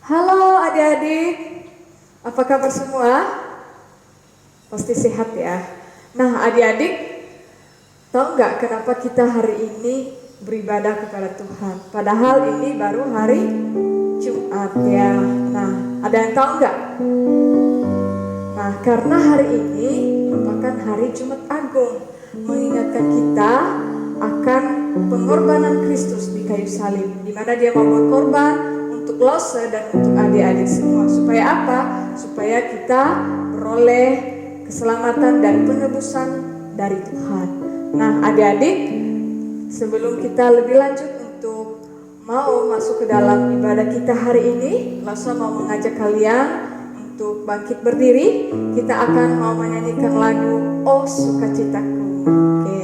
Halo adik-adik, apa kabar semua? Pasti sehat ya. Nah adik-adik, tahu nggak kenapa kita hari ini beribadah kepada Tuhan? Padahal ini baru hari Jumat ya. Nah, ada yang tahu nggak? Nah, karena hari ini merupakan hari Jumat Agung, mengingatkan kita akan pengorbanan Kristus di kayu salib, di mana Dia mau berkorban untuk Lose dan untuk adik-adik semua. Supaya apa? Supaya kita beroleh keselamatan dan penebusan dari Tuhan. Nah, adik-adik, sebelum kita lebih lanjut untuk mau masuk ke dalam ibadah kita hari ini, Lose mau mengajak kalian untuk bangkit berdiri. Kita akan mau menyanyikan lagu Oh Sukacitaku. Oke.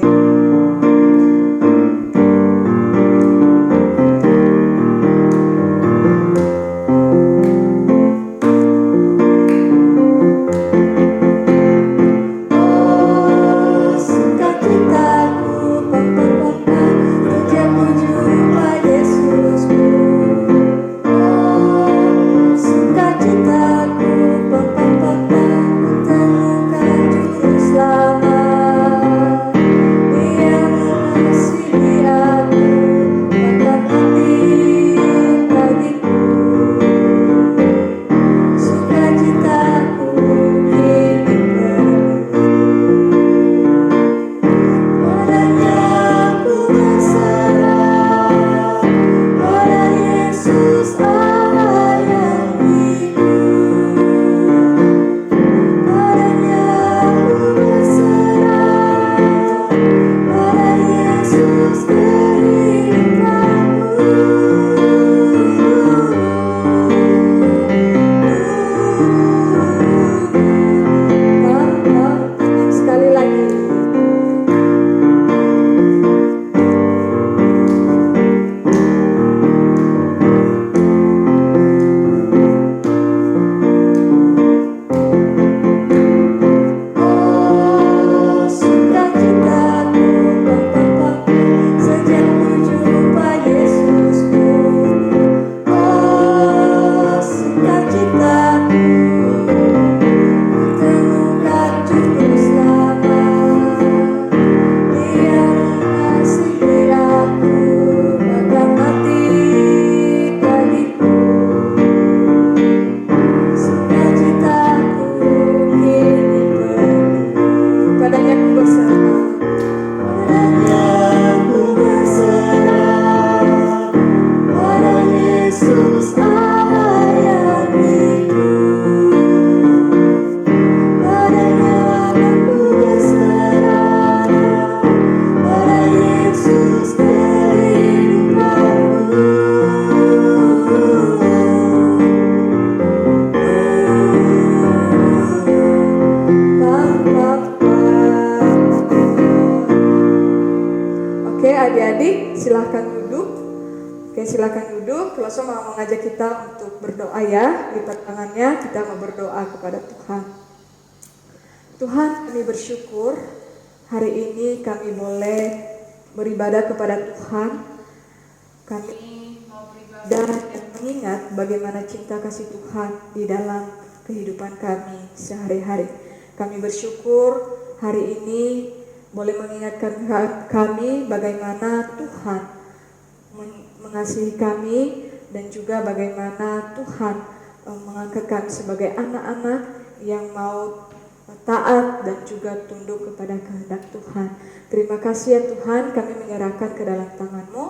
Adik-adik silahkan duduk. Oke, silahkan duduk. Lose mau mengajak kita untuk berdoa ya. Lipat tangannya, kita mau berdoa kepada Tuhan. Tuhan, kami bersyukur hari ini kami boleh beribadah kepada Tuhan. Kami mau beribadah dan mengingat bagaimana cinta kasih Tuhan di dalam kehidupan kami sehari-hari. Kami bersyukur hari ini boleh mengingatkan kami bagaimana Tuhan mengasihi kami dan juga bagaimana Tuhan mengangkat kami sebagai anak-anak yang mau taat dan juga tunduk kepada kehendak Tuhan. Terima kasih ya Tuhan, kami menyerahkan ke dalam tangan-Mu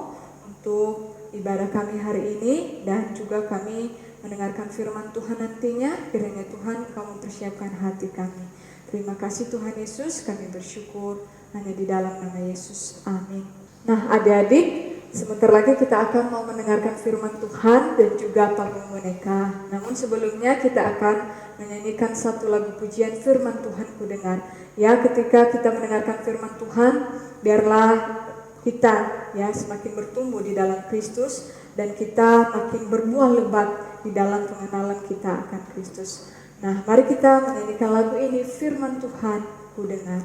untuk ibadah kami hari ini dan juga kami mendengarkan firman Tuhan nantinya. Kiranya Tuhan Kau mempersiapkan hati kami. Terima kasih Tuhan Yesus, kami bersyukur hanya di dalam nama Yesus. Amin. Nah adik-adik, sebentar lagi kita akan mau mendengarkan firman Tuhan dan juga panggung boneka. Namun sebelumnya kita akan menyanyikan satu lagu pujian firman Tuhan ku dengar. Ya, ketika kita mendengarkan firman Tuhan, biarlah kita ya semakin bertumbuh di dalam Kristus dan kita makin berbuah lebat di dalam pengenalan kita akan Kristus. Nah, mari kita menyanyikan lagu ini, firman Tuhan ku dengar.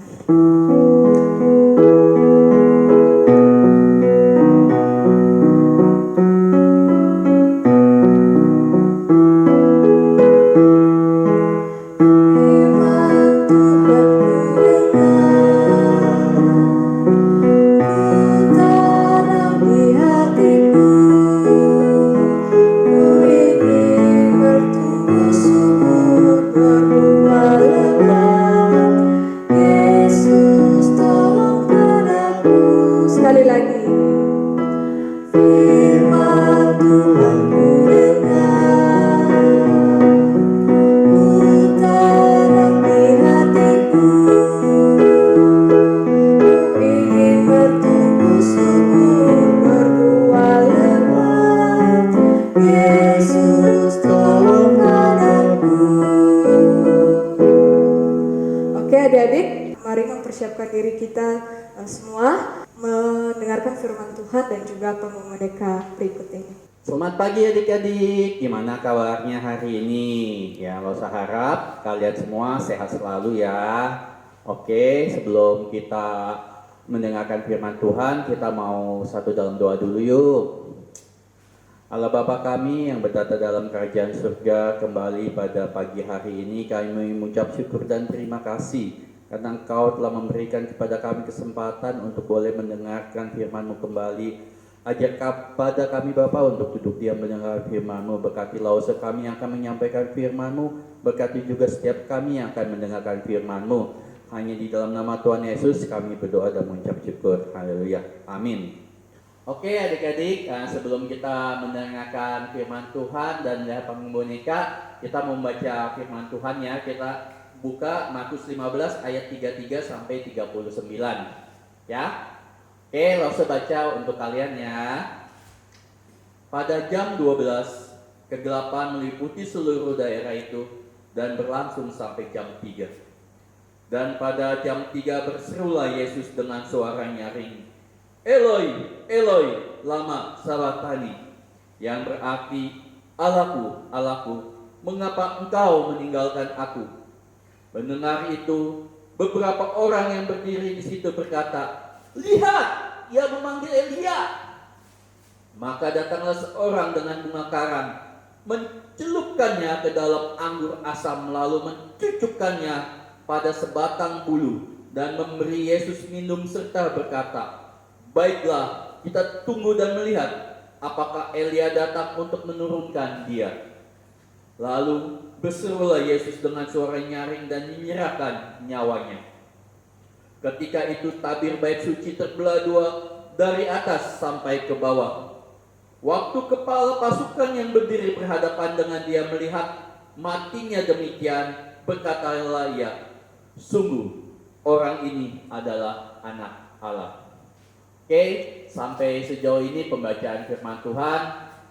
Yesus, tolongkan aku. Oke adik-adik, mari mempersiapkan diri kita semua mendengarkan firman Tuhan dan juga pengumudeka berikut ini. Selamat pagi adik-adik, gimana kabarnya hari ini? Ya, Rosa harap kalian semua sehat selalu ya. Oke, sebelum kita mendengarkan firman Tuhan, kita mau satu dalam doa dulu yuk. Allah Bapa kami yang bertata dalam kerajaan surga, kembali pada pagi hari ini kami mengucap syukur dan terima kasih karena Engkau telah memberikan kepada kami kesempatan untuk boleh mendengarkan firman-Mu kembali. Ajar kepada kami Bapa untuk duduk diam mendengar firman-Mu, berkati lause kami yang akan menyampaikan firman-Mu, berkati juga setiap kami yang akan mendengarkan firman-Mu. Hanya di dalam nama Tuhan Yesus kami berdoa dan mengucap syukur. Haleluya. Amin. Oke adik-adik, sebelum kita mendengarkan firman Tuhan dan melihat panggung boneka, kita membaca firman Tuhan ya. Kita buka Markus 15 ayat 33 sampai 39. Ya. Oke, langsung baca untuk kalian ya. Pada jam 12, kegelapan meliputi seluruh daerah itu dan berlangsung sampai jam 3. Dan pada jam 3 berserulah Yesus dengan suara nyaring, Eloi, Eloi, lama sabachthani, yang berarti, Allahku, Allahku, mengapa engkau meninggalkan aku? Mendengar itu, beberapa orang yang berdiri di situ berkata, Lihat, ia memanggil Elia. Maka datanglah seorang dengan bunga karang, mencelupkannya ke dalam anggur asam, lalu mencucukkannya pada sebatang bulu, dan memberi Yesus minum serta berkata, Baiklah, kita tunggu dan melihat apakah Elia datang untuk menurunkan dia. Lalu berserulah Yesus dengan suara nyaring dan menyerahkan nyawanya. Ketika itu tabir bait suci terbelah dua dari atas sampai ke bawah. Waktu kepala pasukan yang berdiri berhadapan dengan dia melihat matinya demikian, berkatalah ia, sungguh orang ini adalah anak Allah. Oke, sampai sejauh ini pembacaan firman Tuhan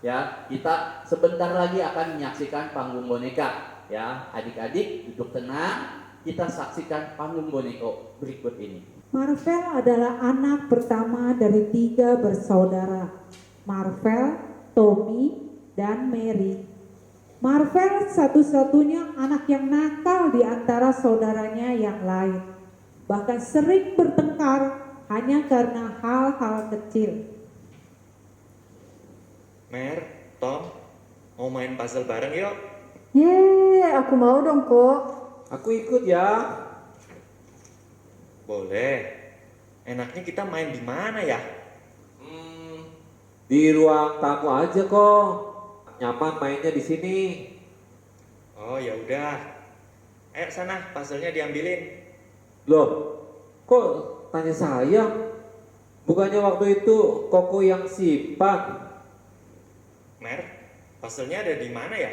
ya. Kita sebentar lagi akan menyaksikan panggung boneka ya. Adik-adik duduk tenang. Kita saksikan panggung boneka berikut ini. Marvel adalah anak pertama dari 3 bersaudara, Marvel, Tommy, dan Mary. Marvel satu-satunya anak yang nakal di antara saudaranya yang lain, bahkan sering bertengkar hanya karena hal-hal kecil. Mer, Tom, mau main puzzle bareng yuk? Yeay, aku mau dong kok. Aku ikut ya. Boleh. Enaknya kita main di mana ya? Di ruang tamu aja kok. Nyaman mainnya di sini. Oh ya udah. Ayo sana, puzzle-nya diambilin. Loh, kok tanya saya? Bukannya waktu itu Koko yang simpan? Mer, puzzle-nya ada di mana ya?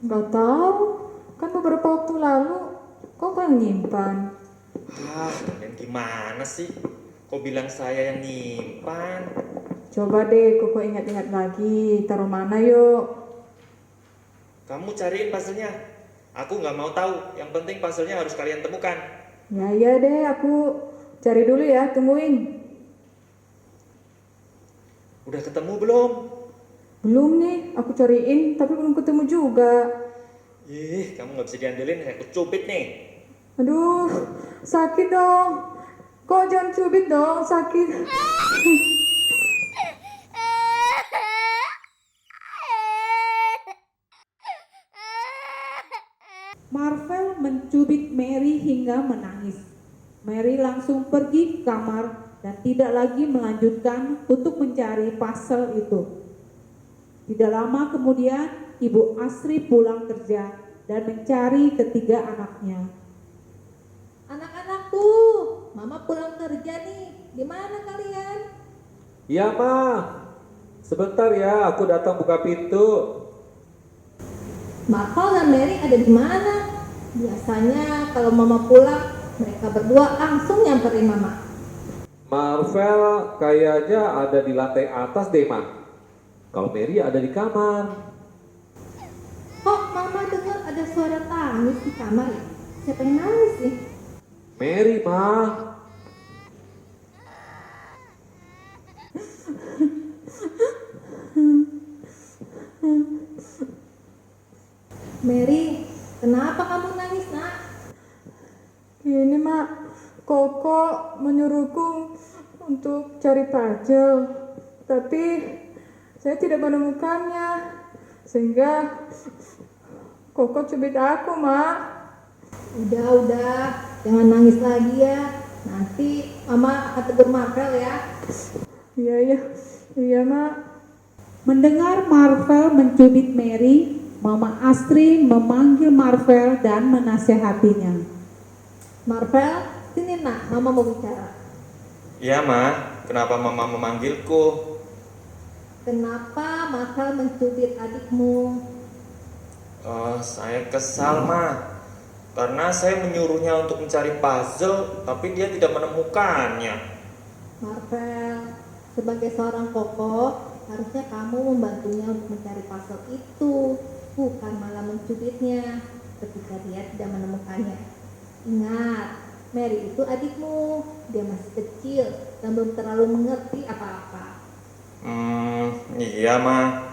Gak tahu. Kan beberapa waktu lalu kok yang nyimpan. Kalian gimana sih? Kok bilang saya yang nyimpan? Coba deh kok ingat-ingat lagi. Taruh mana yuk? Kamu cariin puzzle-nya. Aku nggak mau tahu. Yang penting puzzle-nya harus kalian temukan. Ya deh, aku cari dulu ya. Tungguin. Udah ketemu belum? Belum nih, aku cariin tapi belum ketemu juga. Kamu nggak bisa diambilin, saya cubit nih. Aduh, sakit dong. Kok jangan cubit dong, sakit. Marvel mencubit Mary hingga menangis. Mary langsung pergi ke kamar dan tidak lagi melanjutkan untuk mencari puzzle itu. Tidak lama kemudian, Ibu Asri pulang kerja dan mencari ketiga anaknya. Anak-anakku, Mama pulang kerja nih. Di mana kalian? Iya, Ma. Sebentar ya, aku datang buka pintu. Marvel dan Mary ada di mana? Biasanya kalau Mama pulang, mereka berdua langsung nyamperin Mama. Marvel kayaknya ada di lantai atas deh, Ma. Kalau Mary ada di kamar. ada suara tangis di kamar ya? Siapa yang nangis sih? Mary, Ma. Mary, kenapa kamu nangis, nak? Ini mak, Koko menyuruhku untuk cari puzzle, tapi saya tidak menemukannya, sehingga Koko cubit aku, mak. Udah, jangan nangis lagi ya. Nanti Mama akan tegur Marvel ya. Iya mak. Mendengar Marvel mencubit Mary, Mama Astri memanggil Marvel dan menasehatinya. Marvel, sini nak, Mama mau bicara. Iya, Ma. Kenapa Mama memanggilku? Kenapa Marvel mencubit adikmu? Saya kesal, Ma. Karena saya menyuruhnya untuk mencari puzzle, tapi dia tidak menemukannya. Marvel, sebagai seorang koko, harusnya kamu membantunya untuk mencari puzzle itu, bukan malah mencubitnya ketika dia tidak menemukannya. Ingat, Mary itu adikmu, dia masih kecil dan belum terlalu mengerti apa-apa. Iya, Ma.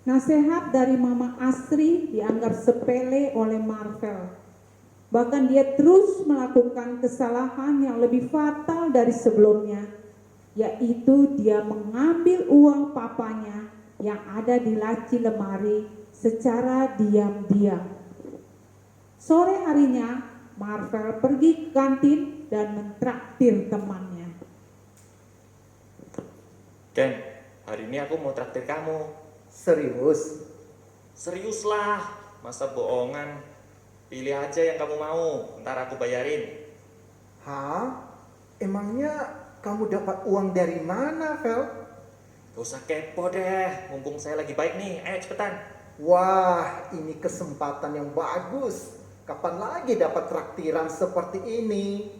Nasihat dari Mama Astri dianggap sepele oleh Marvel. Bahkan dia terus melakukan kesalahan yang lebih fatal dari sebelumnya, yaitu dia mengambil uang papanya yang ada di laci lemari secara diam-diam. Sore harinya, Marvel pergi ke kantin dan mentraktir temannya. Ken, hari ini aku mau traktir kamu. Serius? Seriuslah, masa bohongan? Pilih aja yang kamu mau, ntar aku bayarin. Hah? Emangnya kamu dapat uang dari mana, Vel? Gak usah kepo deh, mumpung saya lagi baik nih, ayo cepetan. Wah, ini kesempatan yang bagus. Kapan lagi dapat traktiran seperti ini?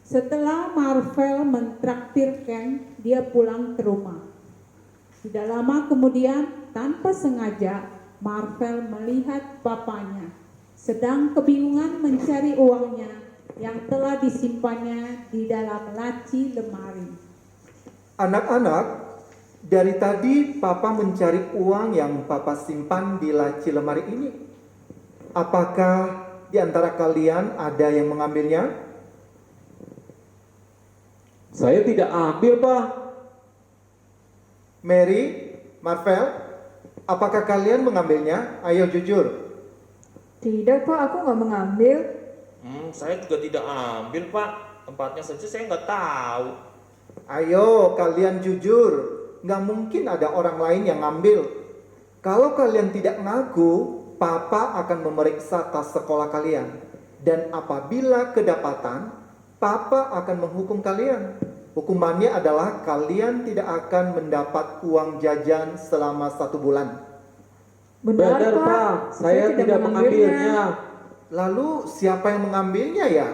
Setelah Marvel mentraktir Ken, dia pulang ke rumah. Tidak lama kemudian, tanpa sengaja, Marvel melihat papanya sedang kebingungan mencari uangnya yang telah disimpannya di dalam laci lemari. Anak-anak, dari tadi Papa mencari uang yang Papa simpan di laci lemari ini. Apakah di antara kalian ada yang mengambilnya? Saya tidak ambil, Pak. Mary, Marvel, apakah kalian mengambilnya? Ayo jujur. Tidak pak, aku nggak mengambil. Saya juga tidak ambil, Pak. Tempatnya saja saya nggak tahu. Ayo kalian jujur. Nggak mungkin ada orang lain yang ngambil. Kalau kalian tidak ngaku, Papa akan memeriksa tas sekolah kalian. Dan apabila kedapatan, Papa akan menghukum kalian. Hukumannya adalah kalian tidak akan mendapat uang jajan selama 1 bulan. Benar, Pak. Saya tidak mengambilnya. Lalu siapa yang mengambilnya ya?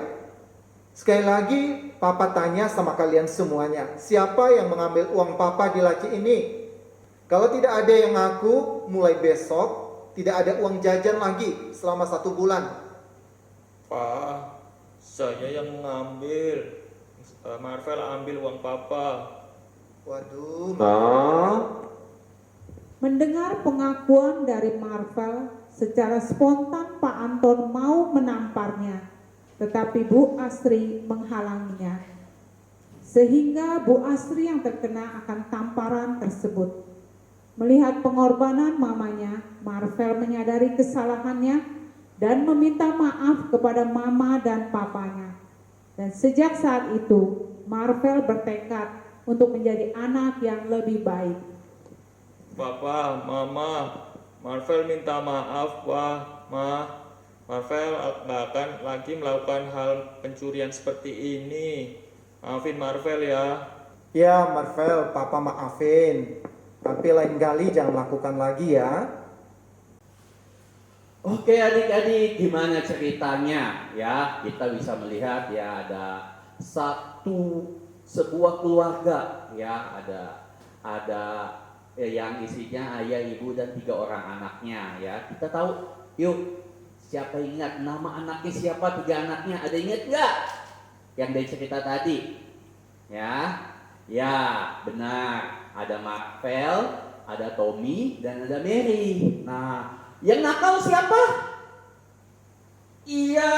Sekali lagi Papa tanya sama kalian semuanya, siapa yang mengambil uang Papa di laci ini? Kalau tidak ada yang ngaku, mulai besok tidak ada uang jajan lagi selama 1 bulan. Pak, saya yang ngambil. Marvel ambil uang Papa. Waduh. Mendengar pengakuan dari Marvel, secara spontan Pak Anton mau menamparnya, tetapi Bu Astri menghalanginya. Sehingga Bu Astri yang terkena akan tamparan tersebut. Melihat pengorbanan mamanya, Marvel menyadari kesalahannya dan meminta maaf kepada mama dan papanya. Dan sejak saat itu, Marvel bertekad untuk menjadi anak yang lebih baik. Papa, Mama, Marvel minta maaf, Pak, Ma. Marvel nggak akan lagi melakukan hal pencurian seperti ini. Maafin Marvel ya. Ya Marvel, Papa maafin. Tapi lain kali jangan lakukan lagi ya. Oke adik-adik, gimana ceritanya? Ya, kita bisa melihat ya ada sebuah keluarga ya, ada yang isinya ayah, ibu, dan 3 orang anaknya ya. Kita tahu, yuk siapa ingat nama anaknya siapa, 3 anaknya, ada ingat nggak? Yang dari cerita tadi ya, ya benar, ada Marvel, ada Tommy, dan ada Mary. Nah, yang nakal siapa? Iya,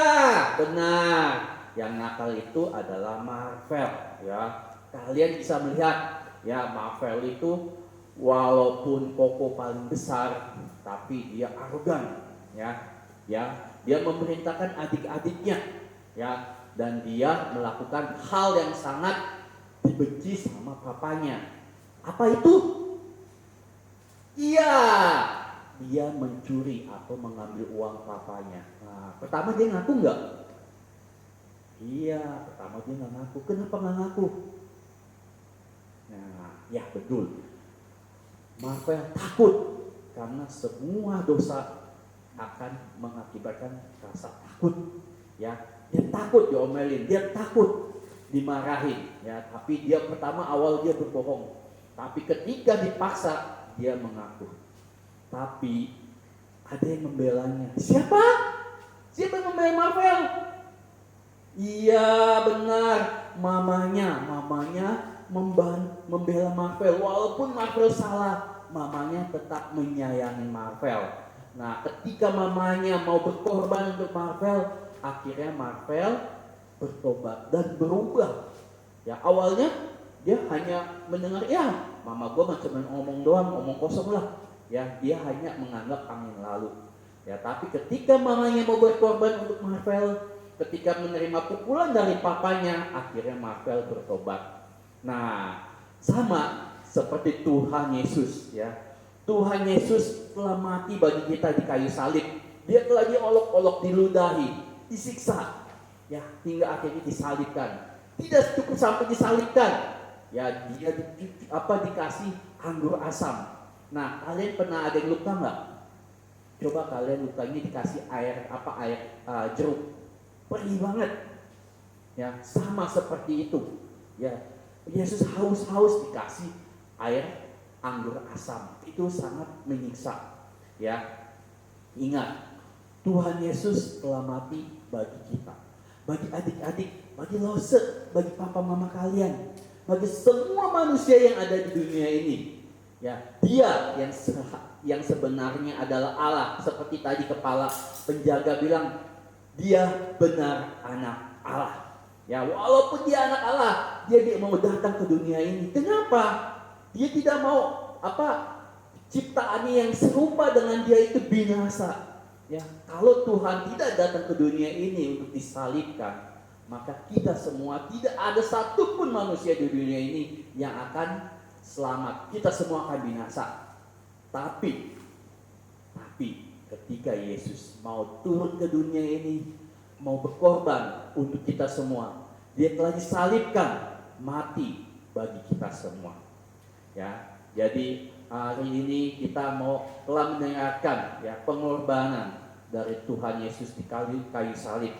benar. Yang nakal itu adalah Marvel ya. Kalian bisa melihat ya, Marvel itu walaupun Koko paling besar, tapi dia arogan ya. Ya, dia memerintahkan adik-adiknya ya, dan dia melakukan hal yang sangat dibenci sama papanya. Apa itu? Iya, dia mencuri atau mengambil uang papanya. Nah, pertama dia ngaku nggak? Iya, pertama dia nggak ngaku. Kenapa nggak ngaku? Nah, ya betul. Marvel takut karena semua dosa akan mengakibatkan rasa takut. Ya, dia takut diomelin, dia takut dimarahin. Ya, tapi dia pertama awal dia berbohong. Tapi ketika dipaksa dia mengaku. Tapi ada yang membelanya. Siapa? Siapa yang membela Marvel? Iya benar, mamanya membela Marvel. Walaupun Marvel salah, mamanya tetap menyayangi Marvel. Nah, ketika mamanya mau berkorban untuk Marvel, akhirnya Marvel bertobat dan berubah. Ya, awalnya dia hanya mendengar, ya mama gue cuma ngomong doang, ngomong kosong lah. Ya, dia hanya menganggap angin lalu. Ya, tapi ketika mamanya mau berkorban untuk Marvel, ketika menerima pukulan dari papanya, akhirnya Marvel bertobat. Nah, sama seperti Tuhan Yesus ya. Tuhan Yesus telah mati bagi kita di kayu salib. Dia telah diolok-olok, diludahi, disiksa ya, hingga akhirnya disalibkan. Tidak cukup sampai disalibkan. Ya, dia dikasih anggur asam. Nah, kalian pernah ada yang luka nggak? Coba kalian lukanya dikasih air jeruk. Perih banget. Ya, sama seperti itu. Ya, Yesus haus-haus dikasih air anggur asam. Itu sangat menyiksa. Ya. Ingat, Tuhan Yesus telah mati bagi kita. Bagi adik-adik, bagi Lose, bagi papa mama kalian, bagi semua manusia yang ada di dunia ini. Ya, dia yang sebenarnya adalah Allah. Seperti tadi kepala penjaga bilang, dia benar anak Allah. Ya, walaupun dia anak Allah, dia mau datang ke dunia ini. Kenapa? Dia tidak mau ciptaannya yang serupa dengan dia itu binasa. Ya, kalau Tuhan tidak datang ke dunia ini untuk disalibkan, maka kita semua, tidak ada satupun manusia di dunia ini yang akan selamat. Kita semua akan binasa. Tapi ketika Yesus mau turun ke dunia ini, mau berkorban untuk kita semua, dia telah disalibkan, mati bagi kita semua. Ya, jadi hari ini kita telah mendengarkan ya pengorbanan dari Tuhan Yesus di kayu salib.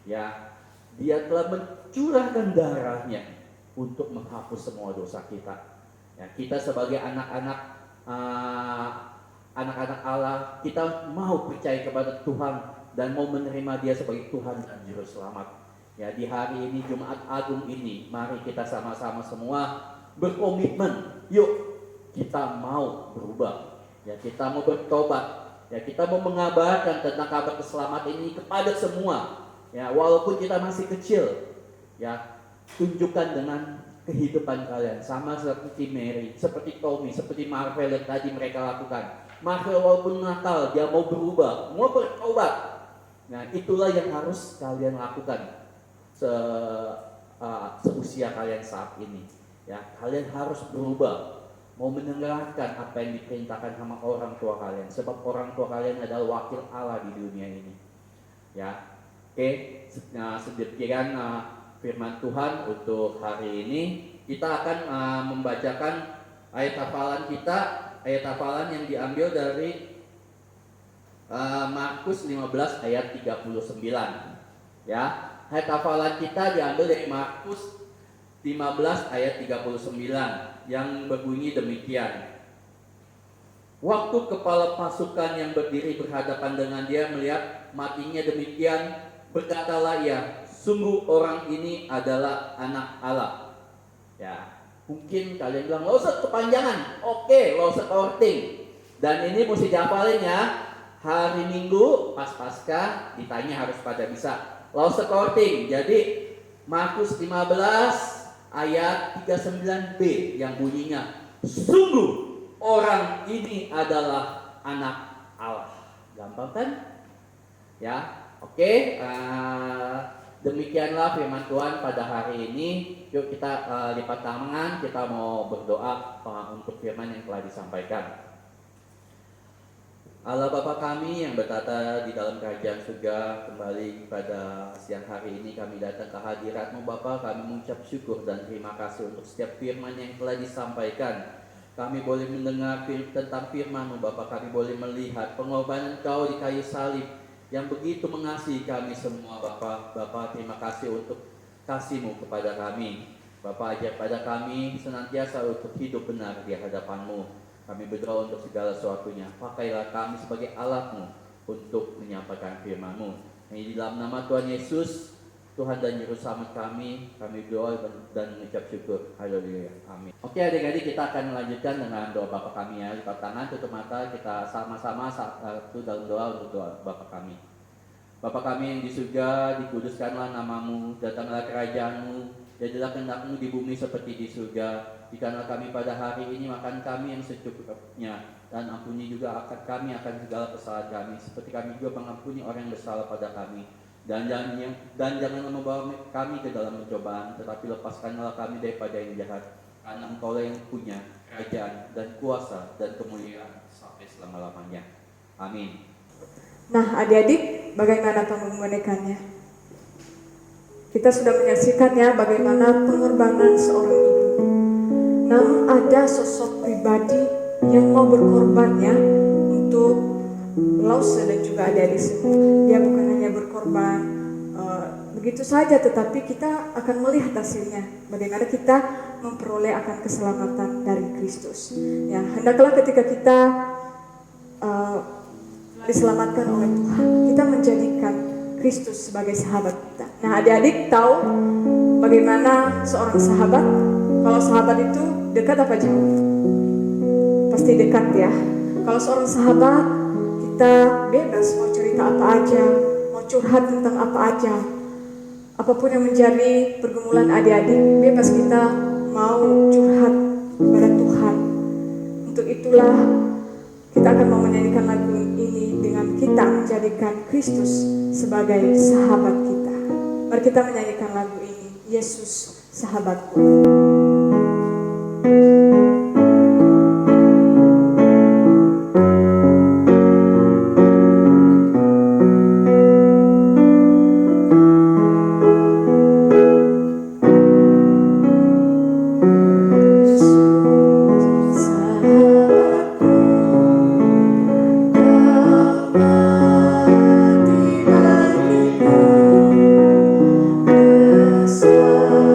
Ya, dia telah mencurahkan darahnya untuk menghapus semua dosa kita. Ya, kita sebagai anak-anak Allah, kita mau percaya kepada Tuhan dan mau menerima Dia sebagai Tuhan dan Juru Selamat. Ya, di hari ini Jumat Agung ini, mari kita sama-sama semua berkomitmen. Yuk, kita mau berubah. Ya, kita mau bertobat. Ya, kita mau mengabarkan tentang kabar keselamatan ini kepada semua. Ya, walaupun kita masih kecil, ya, tunjukkan dengan kehidupan kalian, sama seperti Mary, seperti Tommy, seperti Marvel yang tadi mereka lakukan. Marvel walaupun nakal, dia mau berubah, mau bertobat. Nah, itulah yang harus kalian lakukan seusia kalian saat ini. Ya, kalian harus berubah, mau mendengarkan apa yang diperintahkan sama orang tua kalian, sebab orang tua kalian adalah wakil Allah di dunia ini. Ya, oke. Nah, sedemikian firman Tuhan untuk hari ini. Kita akan membacakan ayat hafalan kita, ayat hafalan yang diambil dari Markus 15 ayat 39. Ya, ayat hafalan kita diambil dari Markus 15 ayat 39 yang berbunyi demikian. Waktu kepala pasukan yang berdiri berhadapan dengan dia melihat matinya demikian, berkatalah ia, sungguh orang ini adalah anak Allah. Ya, mungkin kalian bilang, lo usah kepanjangan. Oke, lo usah courting. Dan ini mesti dihafalin ya. Hari Minggu pas Paskah ditanya harus pada bisa. Lo usah courting. Jadi Markus 15 ayat 39b yang bunyinya, sungguh orang ini adalah anak Allah. Gampang kan? Ya, oke. Demikianlah firman Tuhan pada hari ini. Yuk kita lipat tangan, kita mau berdoa untuk firman yang telah disampaikan. Allah Bapa kami yang bertata di dalam kerajaan surga, kembali pada siang hari ini kami datang ke hadirat-Mu Bapa. Kami mengucap syukur dan terima kasih untuk setiap firman yang telah disampaikan. Kami boleh mendengar tentang firman-Mu Bapa. Kami boleh melihat pengorbanan Kau di kayu salib yang begitu mengasihi kami semua Bapa. Bapa, terima kasih untuk kasih-Mu kepada kami. Bapa, ajar pada kami senantiasa untuk hidup benar di hadapan-Mu. Kami berdoa untuk segala sesuatunya. Pakailah kami sebagai alat-Mu untuk menyampaikan firman-Mu. Di dalam nama Tuhan Yesus, Tuhan dan Juru Selamat kami berdoa dan mengucap syukur. Haleluya. Amin. Oke adik-adik, kita akan melanjutkan dengan doa Bapa kami ya. Lipat tangan, tutup mata, kita sama-sama satu dalam doa untuk doa Bapa kami. Bapa kami yang di surga, dikuduskanlah nama-Mu, datanglah kerajaan-Mu, jadilah kehendak-Mu di bumi seperti di surga. Berikanlah kami pada hari ini makan kami yang secukupnya, dan ampuni juga kami akan segala kesalahan kami, seperti kami juga mengampuni orang yang bersalah pada kami. Dan janganlah membawa kami ke dalam pencobaan, tetapi lepaskanlah kami daripada yang jahat, karena Engkaulah yang punya kerajaan dan kuasa dan kemuliaan sampai selama-lamanya. Amin. Nah adik-adik, bagaimana pembonekannya? Kita sudah menyaksikan ya bagaimana pengorbanan seorang ibu. Namun ada sosok pribadi yang mau berkorban ya untuk Lause dan juga adik-adik semua. Dia bukan hanya berkorban begitu saja, tetapi kita akan melihat hasilnya. Bagaimana kita memperoleh akan keselamatan dari Kristus. Ya, hendaklah ketika kita diselamatkan oleh Tuhan, kita menjadikan Kristus sebagai sahabat kita. Nah, adik-adik tahu bagaimana seorang sahabat? Kalau sahabat itu dekat apa jauh? Pasti dekat ya. Kalau seorang sahabat, kita bebas mau cerita apa aja, mau curhat tentang apa aja. Apapun yang menjadi pergumulan adik-adik, bebas kita mau curhat kepada Tuhan. Untuk itulah kita akan mau menyanyikan lagu ini dengan kita menjadikan Kristus sebagai sahabat kita. Mari kita menyanyikan lagu ini, Yesus sahabatku. Suara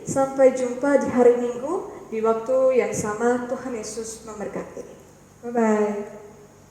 Sampai jumpa di hari Minggu di waktu yang sama. Tuhan Yesus memberkati. Bye-bye.